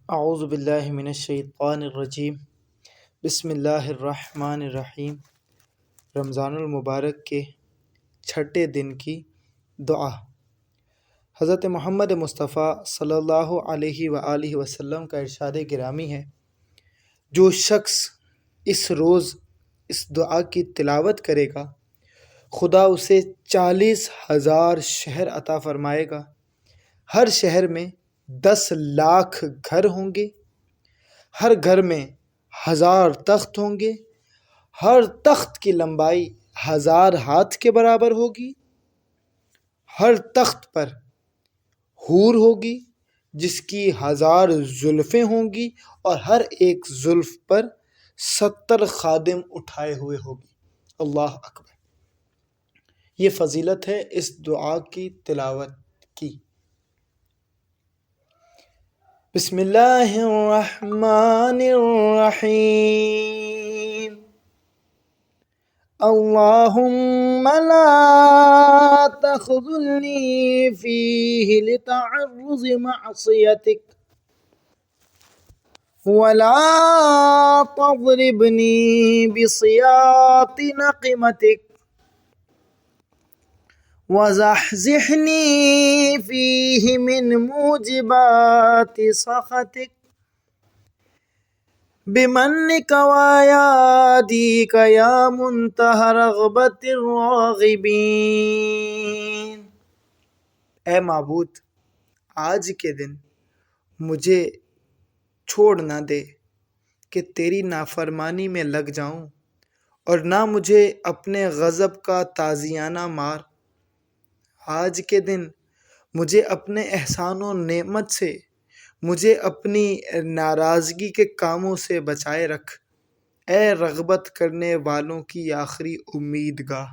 اعوذ باللہ من الشیطان الرجیم بسم اللہ الرحمن الرحیم۔ رمضان المبارک کے چھٹے دن کی دعا۔ حضرت محمد مصطفیٰ صلی اللہ علیہ وآلہ وسلم کا ارشاد گرامی ہے، جو شخص اس روز اس دعا کی تلاوت کرے گا، خدا اسے 40,000 شہر عطا فرمائے گا۔ ہر شہر میں 10 لاکھ گھر ہوں گے، ہر گھر میں 1000 تخت ہوں گے، ہر تخت کی لمبائی 1000 ہاتھ کے برابر ہوگی، ہر تخت پر حور ہوگی جس کی 1000 زلفیں ہوں گی، اور ہر ایک زلف پر 70 خادم اٹھائے ہوئے ہوگی۔ اللہ اکبر! یہ فضیلت ہے اس دعا کی تلاوت کی۔ بسم اللہ الرحمن الرحیم۔ اللہم لا تخذلنی فیہ لتعرض معصیتک ولا تضربنی بسیاط نقمتک وزحزحنی فیہ من موجبات سخطک بمنک وآیادیک یا منتہی رغبت الراغبین۔ اے معبود، آج کے دن مجھے چھوڑ نہ دے کہ تیری نافرمانی میں لگ جاؤں، اور نہ مجھے اپنے غضب کا تازیانہ مار۔ آج کے دن مجھے اپنے احسان و نعمت سے، مجھے اپنی ناراضگی کے کاموں سے بچائے رکھ، اے رغبت کرنے والوں کی آخری امید گاہ۔